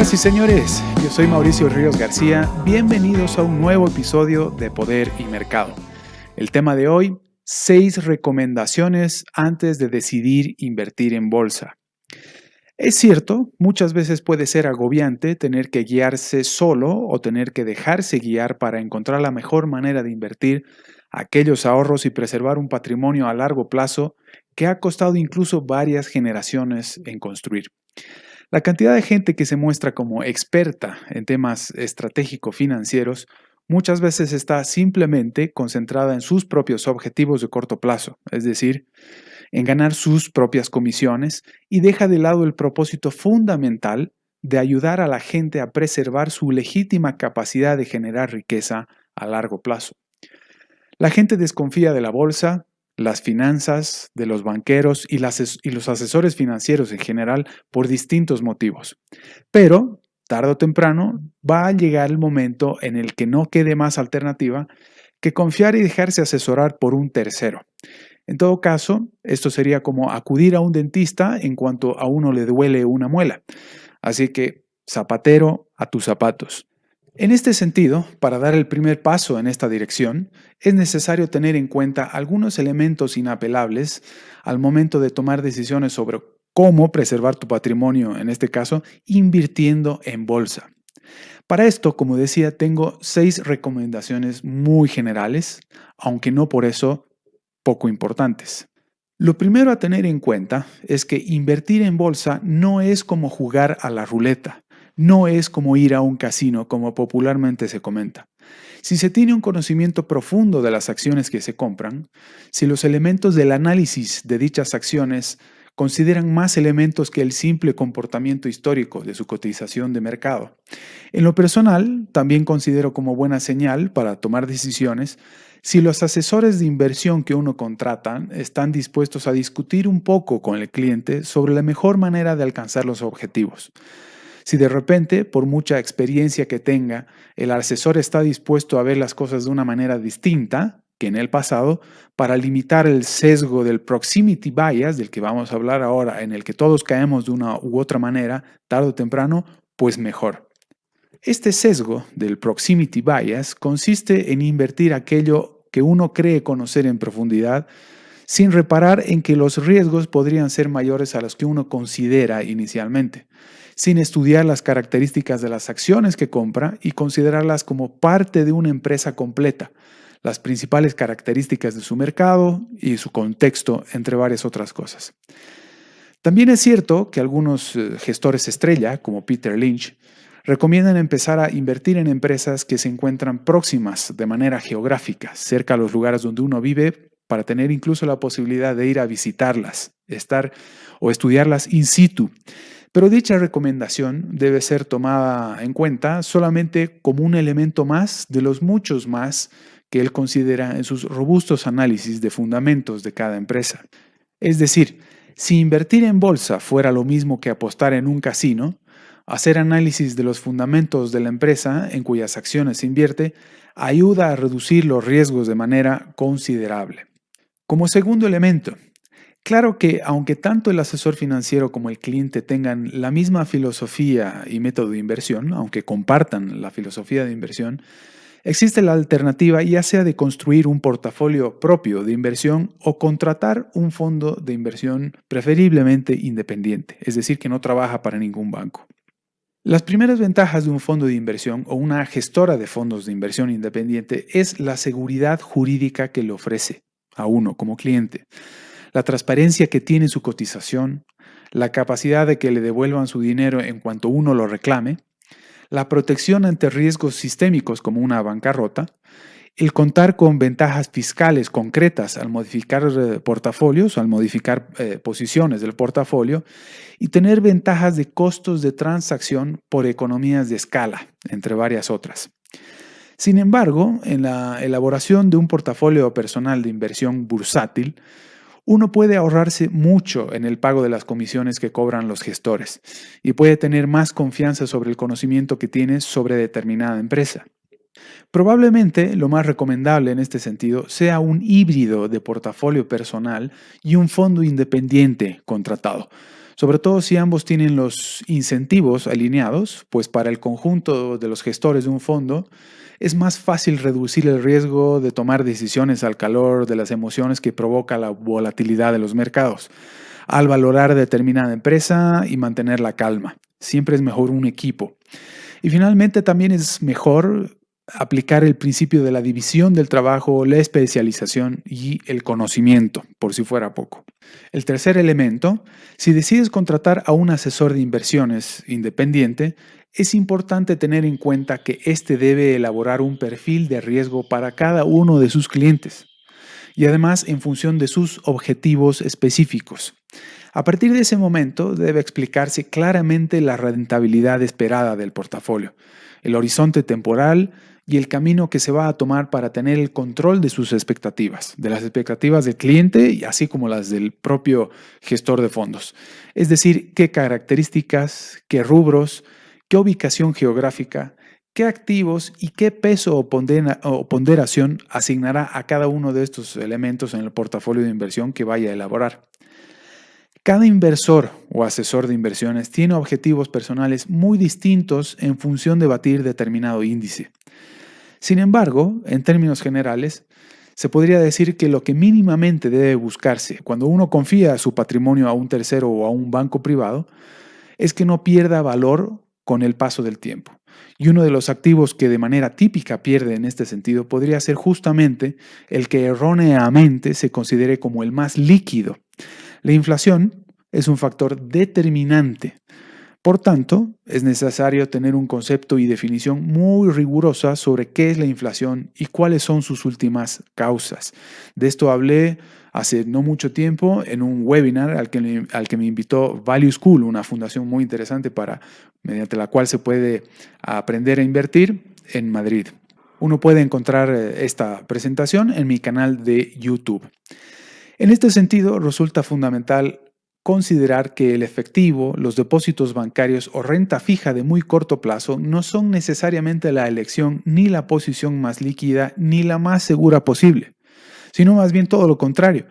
Señoras y señores, yo soy Mauricio Ríos García, bienvenidos a un nuevo episodio de Poder y Mercado. El tema de hoy, 6 recomendaciones antes de decidir invertir en bolsa. Es cierto, muchas veces puede ser agobiante tener que guiarse solo o tener que dejarse guiar para encontrar la mejor manera de invertir aquellos ahorros y preservar un patrimonio a largo plazo que ha costado incluso varias generaciones en construir. La cantidad de gente que se muestra como experta en temas estratégico-financieros muchas veces está simplemente concentrada en sus propios objetivos de corto plazo, es decir, en ganar sus propias comisiones y deja de lado el propósito fundamental de ayudar a la gente a preservar su legítima capacidad de generar riqueza a largo plazo. La gente desconfía de la bolsa, las finanzas, de los banqueros y los asesores financieros en general por distintos motivos. Pero, tarde o temprano, va a llegar el momento en el que no quede más alternativa que confiar y dejarse asesorar por un tercero. En todo caso, esto sería como acudir a un dentista en cuanto a uno le duele una muela. Así que, zapatero a tus zapatos. En este sentido, para dar el primer paso en esta dirección, es necesario tener en cuenta algunos elementos inapelables al momento de tomar decisiones sobre cómo preservar tu patrimonio, en este caso, invirtiendo en bolsa. Para esto, como decía, tengo 6 recomendaciones muy generales, aunque no por eso poco importantes. Lo primero a tener en cuenta es que invertir en bolsa no es como jugar a la ruleta. No es como ir a un casino, como popularmente se comenta. Si se tiene un conocimiento profundo de las acciones que se compran, si los elementos del análisis de dichas acciones consideran más elementos que el simple comportamiento histórico de su cotización de mercado. En lo personal, también considero como buena señal para tomar decisiones si los asesores de inversión que uno contrata están dispuestos a discutir un poco con el cliente sobre la mejor manera de alcanzar los objetivos. Si de repente, por mucha experiencia que tenga, el asesor está dispuesto a ver las cosas de una manera distinta que en el pasado, para limitar el sesgo del proximity bias, del que vamos a hablar ahora, en el que todos caemos de una u otra manera, tarde o temprano, pues mejor. Este sesgo del proximity bias consiste en invertir aquello que uno cree conocer en profundidad, sin reparar en que los riesgos podrían ser mayores a los que uno considera inicialmente, sin estudiar las características de las acciones que compra y considerarlas como parte de una empresa completa, las principales características de su mercado y su contexto, entre varias otras cosas. También es cierto que algunos gestores estrella, como Peter Lynch, recomiendan empezar a invertir en empresas que se encuentran próximas de manera geográfica, cerca a los lugares donde uno vive, para tener incluso la posibilidad de ir a visitarlas, estar o estudiarlas in situ. Pero dicha recomendación debe ser tomada en cuenta solamente como un elemento más de los muchos más que él considera en sus robustos análisis de fundamentos de cada empresa. Es decir, si invertir en bolsa fuera lo mismo que apostar en un casino, hacer análisis de los fundamentos de la empresa en cuyas acciones se invierte ayuda a reducir los riesgos de manera considerable. Como segundo elemento, claro que aunque tanto el asesor financiero como el cliente tengan la misma filosofía y método de inversión, aunque compartan la filosofía de inversión, existe la alternativa ya sea de construir un portafolio propio de inversión o contratar un fondo de inversión preferiblemente independiente, es decir, que no trabaja para ningún banco. Las primeras ventajas de un fondo de inversión o una gestora de fondos de inversión independiente es la seguridad jurídica que le ofrece a uno como cliente, la transparencia que tiene su cotización, la capacidad de que le devuelvan su dinero en cuanto uno lo reclame, la protección ante riesgos sistémicos como una bancarrota, el contar con ventajas fiscales concretas al modificar portafolios, al modificar posiciones del portafolio y tener ventajas de costos de transacción por economías de escala, entre varias otras. Sin embargo, en la elaboración de un portafolio personal de inversión bursátil, uno puede ahorrarse mucho en el pago de las comisiones que cobran los gestores y puede tener más confianza sobre el conocimiento que tiene sobre determinada empresa. Probablemente lo más recomendable en este sentido sea un híbrido de portafolio personal y un fondo independiente contratado. sobre todo si ambos tienen los incentivos alineados, pues para el conjunto de los gestores de un fondo es más fácil reducir el riesgo de tomar decisiones al calor de las emociones que provoca la volatilidad de los mercados, al valorar determinada empresa y mantener la calma. Siempre es mejor un equipo. Y finalmente también es mejor aplicar el principio de la división del trabajo, la especialización y el conocimiento, por si fuera poco. El tercer elemento, si decides contratar a un asesor de inversiones independiente, es importante tener en cuenta que éste debe elaborar un perfil de riesgo para cada uno de sus clientes y además en función de sus objetivos específicos. A partir de ese momento debe explicarse claramente la rentabilidad esperada del portafolio, el horizonte temporal y el camino que se va a tomar para tener el control de sus expectativas, de las expectativas del cliente y así como las del propio gestor de fondos. Es decir, qué características, qué rubros, qué ubicación geográfica, qué activos y qué peso o ponderación asignará a cada uno de estos elementos en el portafolio de inversión que vaya a elaborar. Cada inversor o asesor de inversiones tiene objetivos personales muy distintos en función de batir determinado índice. Sin embargo, en términos generales, se podría decir que lo que mínimamente debe buscarse cuando uno confía su patrimonio a un tercero o a un banco privado es que no pierda valor con el paso del tiempo. Y uno de los activos que de manera típica pierde en este sentido podría ser justamente el que erróneamente se considere como el más líquido. La inflación es un factor determinante. Por tanto, es necesario tener un concepto y definición muy rigurosa sobre qué es la inflación y cuáles son sus últimas causas. De esto hablé hace no mucho tiempo en un webinar al que me invitó Value School, una fundación muy interesante mediante la cual se puede aprender a invertir en Madrid. Uno puede encontrar esta presentación en mi canal de YouTube. En este sentido, resulta fundamental considerar que el efectivo, los depósitos bancarios o renta fija de muy corto plazo no son necesariamente la elección ni la posición más líquida ni la más segura posible, sino más bien todo lo contrario.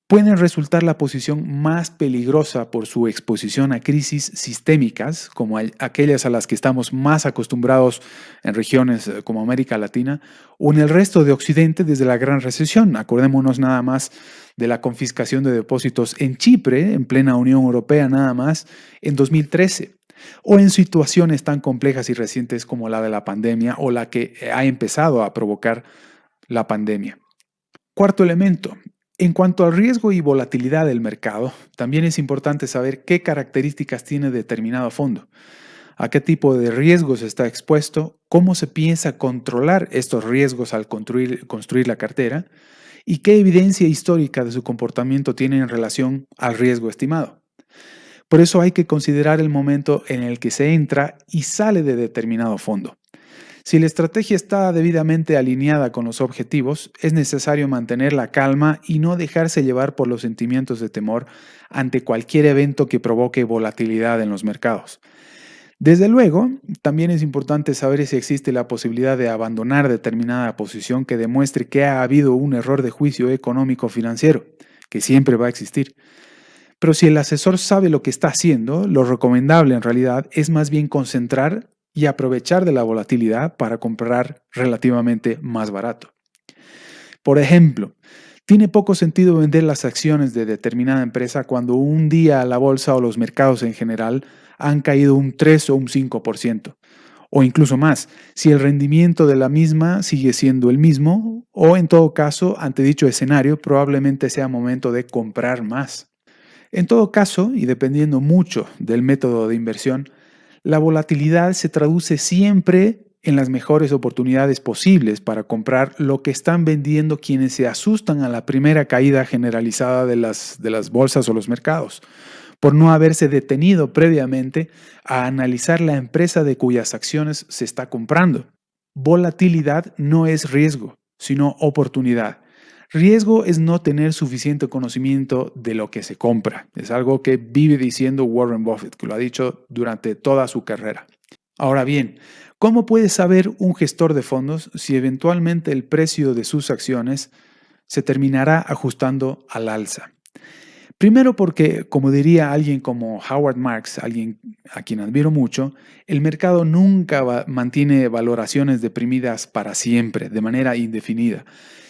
Pueden resultar la posición más peligrosa por su exposición a crisis sistémicas, como aquellas a las que estamos más acostumbrados en regiones como América Latina, o en el resto de Occidente desde la Gran Recesión. Acordémonos nada más de la confiscación de depósitos en Chipre, en plena Unión Europea nada más, en 2013, o en situaciones tan complejas y recientes como la de la pandemia o la que ha empezado a provocar la pandemia. Cuarto elemento. En cuanto al riesgo y volatilidad del mercado, también es importante saber qué características tiene determinado fondo, a qué tipo de riesgos está expuesto, cómo se piensa controlar estos riesgos al construir la cartera y qué evidencia histórica de su comportamiento tiene en relación al riesgo estimado. Por eso hay que considerar el momento en el que se entra y sale de determinado fondo. Si la estrategia está debidamente alineada con los objetivos, es necesario mantener la calma y no dejarse llevar por los sentimientos de temor ante cualquier evento que provoque volatilidad en los mercados. Desde luego, también es importante saber si existe la posibilidad de abandonar determinada posición que demuestre que ha habido un error de juicio económico-financiero, que siempre va a existir. Pero si el asesor sabe lo que está haciendo, lo recomendable en realidad es más bien concentrar y aprovechar de la volatilidad para comprar relativamente más barato. Por ejemplo, tiene poco sentido vender las acciones de determinada empresa cuando un día la bolsa o los mercados en general han caído un 3 o un 5%, o incluso más, si el rendimiento de la misma sigue siendo el mismo, o en todo caso, ante dicho escenario, probablemente sea momento de comprar más. En todo caso, y dependiendo mucho del método de inversión, la volatilidad se traduce siempre en las mejores oportunidades posibles para comprar lo que están vendiendo quienes se asustan a la primera caída generalizada de las bolsas o los mercados, por no haberse detenido previamente a analizar la empresa de cuyas acciones se está comprando. Volatilidad no es riesgo, sino oportunidad. Riesgo es no tener suficiente conocimiento de lo que se compra. Es algo que vive diciendo Warren Buffett, que lo ha dicho durante toda su carrera. Ahora bien, ¿cómo puede saber un gestor de fondos si eventualmente el precio de sus acciones se terminará ajustando al alza? Primero porque, como diría alguien como Howard Marks, alguien a quien admiro mucho, el mercado nunca mantiene valoraciones deprimidas para siempre, de manera indefinida,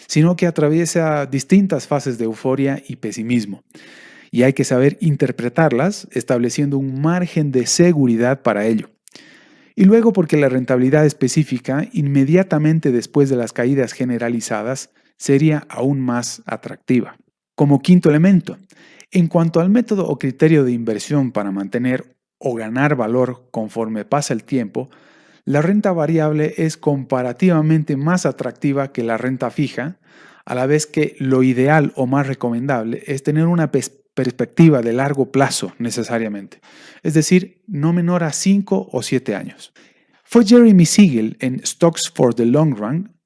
sino que atraviesa distintas fases de euforia y pesimismo. Y hay que saber interpretarlas, estableciendo un margen de seguridad para ello. Y luego porque la rentabilidad específica, inmediatamente después de las caídas generalizadas, sería aún más atractiva. Como quinto elemento, en cuanto al método o criterio de inversión para mantener o ganar valor conforme pasa el tiempo, la renta variable es comparativamente más atractiva que la renta fija, a la vez que lo ideal o más recomendable es tener una perspectiva de largo plazo necesariamente, es decir, no menor a 5 o 7 años. Fue Jeremy Siegel en Stocks for the Long Run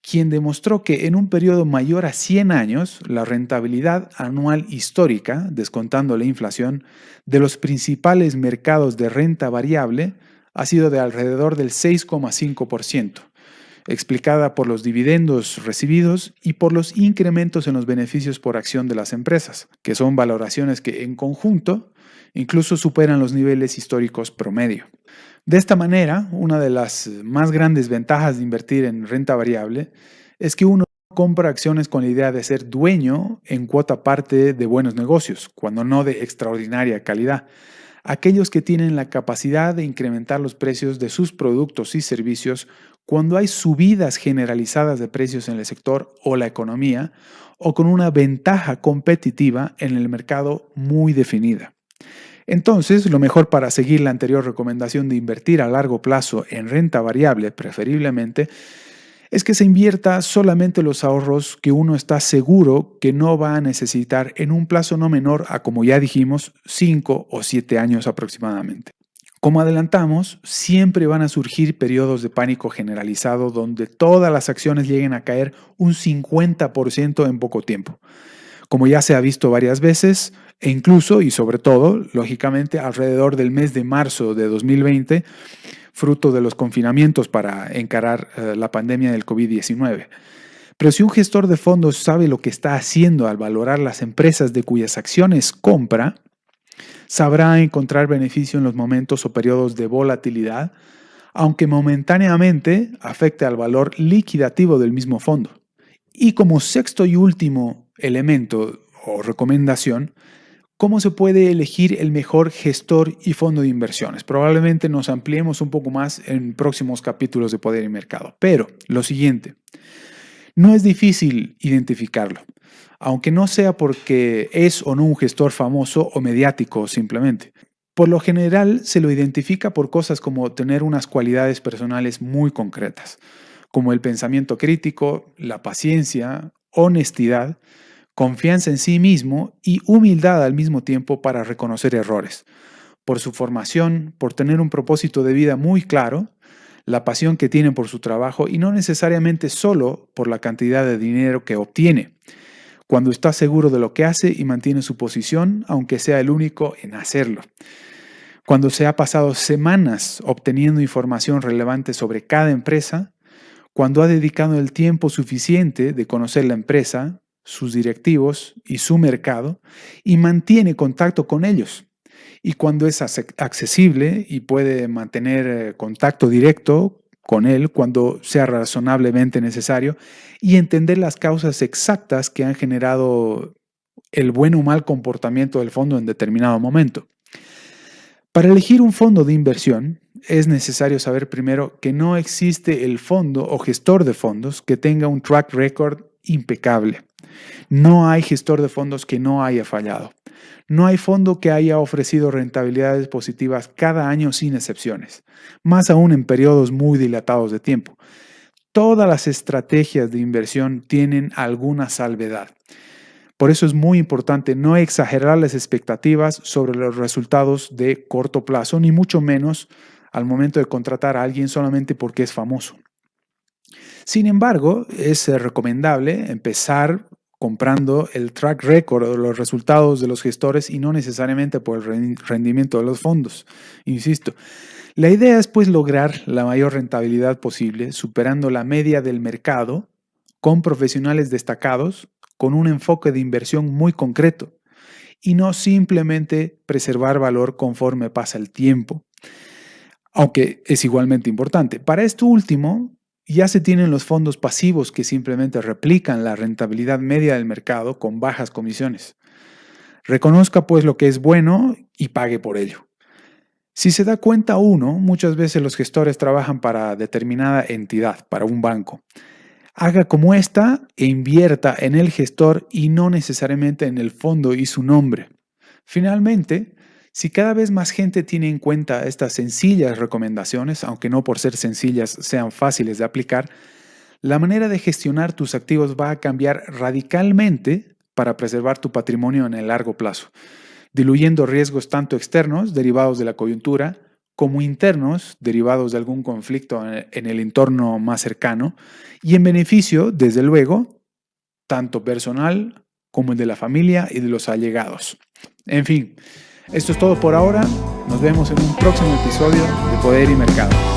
quien demostró que en un periodo mayor a 100 años, la rentabilidad anual histórica, descontando la inflación, de los principales mercados de renta variable ha sido de alrededor del 6,5%, explicada por los dividendos recibidos y por los incrementos en los beneficios por acción de las empresas, que son valoraciones que en conjunto incluso superan los niveles históricos promedio. De esta manera, una de las más grandes ventajas de invertir en renta variable es que uno compra acciones con la idea de ser dueño en cuota parte de buenos negocios, cuando no de extraordinaria calidad. Aquellos que tienen la capacidad de incrementar los precios de sus productos y servicios cuando hay subidas generalizadas de precios en el sector o la economía, o con una ventaja competitiva en el mercado muy definida. Entonces, lo mejor para seguir la anterior recomendación de invertir a largo plazo en renta variable, preferiblemente, es que se invierta solamente los ahorros que uno está seguro que no va a necesitar en un plazo no menor a, como ya dijimos, 5 o 7 años aproximadamente. Como adelantamos, siempre van a surgir periodos de pánico generalizado donde todas las acciones lleguen a caer un 50% en poco tiempo. Como ya se ha visto varias veces, e incluso y sobre todo, lógicamente, alrededor del mes de marzo de 2020, fruto de los confinamientos para encarar la pandemia del COVID-19. Pero si un gestor de fondos sabe lo que está haciendo al valorar las empresas de cuyas acciones compra, sabrá encontrar beneficio en los momentos o periodos de volatilidad, aunque momentáneamente afecte al valor liquidativo del mismo fondo. Y como sexto y último elemento o recomendación, ¿cómo se puede elegir el mejor gestor y fondo de inversiones? Probablemente nos ampliemos un poco más en próximos capítulos de Poder y Mercado. Pero lo siguiente, no es difícil identificarlo, aunque no sea porque es o no un gestor famoso o mediático simplemente. Por lo general se lo identifica por cosas como tener unas cualidades personales muy concretas, como el pensamiento crítico, la paciencia, honestidad, confianza en sí mismo y humildad al mismo tiempo para reconocer errores. Por su formación, por tener un propósito de vida muy claro, la pasión que tiene por su trabajo y no necesariamente solo por la cantidad de dinero que obtiene. Cuando está seguro de lo que hace y mantiene su posición, aunque sea el único en hacerlo. Cuando se ha pasado semanas obteniendo información relevante sobre cada empresa, cuando ha dedicado el tiempo suficiente de conocer la empresa, sus directivos y su mercado, y mantiene contacto con ellos. Y cuando es accesible y puede mantener contacto directo con él cuando sea razonablemente necesario y entender las causas exactas que han generado el buen o mal comportamiento del fondo en determinado momento. Para elegir un fondo de inversión, es necesario saber primero que no existe el fondo o gestor de fondos que tenga un track record impecable. No hay gestor de fondos que no haya fallado. No hay fondo que haya ofrecido rentabilidades positivas cada año sin excepciones, más aún en periodos muy dilatados de tiempo. Todas las estrategias de inversión tienen alguna salvedad. Por eso es muy importante no exagerar las expectativas sobre los resultados de corto plazo, ni mucho menos al momento de contratar a alguien solamente porque es famoso. Sin embargo, es recomendable empezar comprando el track record o los resultados de los gestores y no necesariamente por el rendimiento de los fondos. Insisto, la idea es pues lograr la mayor rentabilidad posible superando la media del mercado con profesionales destacados con un enfoque de inversión muy concreto y no simplemente preservar valor conforme pasa el tiempo, aunque es igualmente importante. Para esto último, ya se tienen los fondos pasivos que simplemente replican la rentabilidad media del mercado con bajas comisiones. Reconozca pues lo que es bueno y pague por ello. Si se da cuenta uno, muchas veces los gestores trabajan para determinada entidad, para un banco. Haga como esta e invierta en el gestor y no necesariamente en el fondo y su nombre. Finalmente, si cada vez más gente tiene en cuenta estas sencillas recomendaciones, aunque no por ser sencillas sean fáciles de aplicar, la manera de gestionar tus activos va a cambiar radicalmente para preservar tu patrimonio en el largo plazo, diluyendo riesgos tanto externos derivados de la coyuntura como internos derivados de algún conflicto en el entorno más cercano y en beneficio, desde luego, tanto personal como el de la familia y de los allegados. En fin, esto es todo por ahora. Nos vemos en un próximo episodio de Poder y Mercado.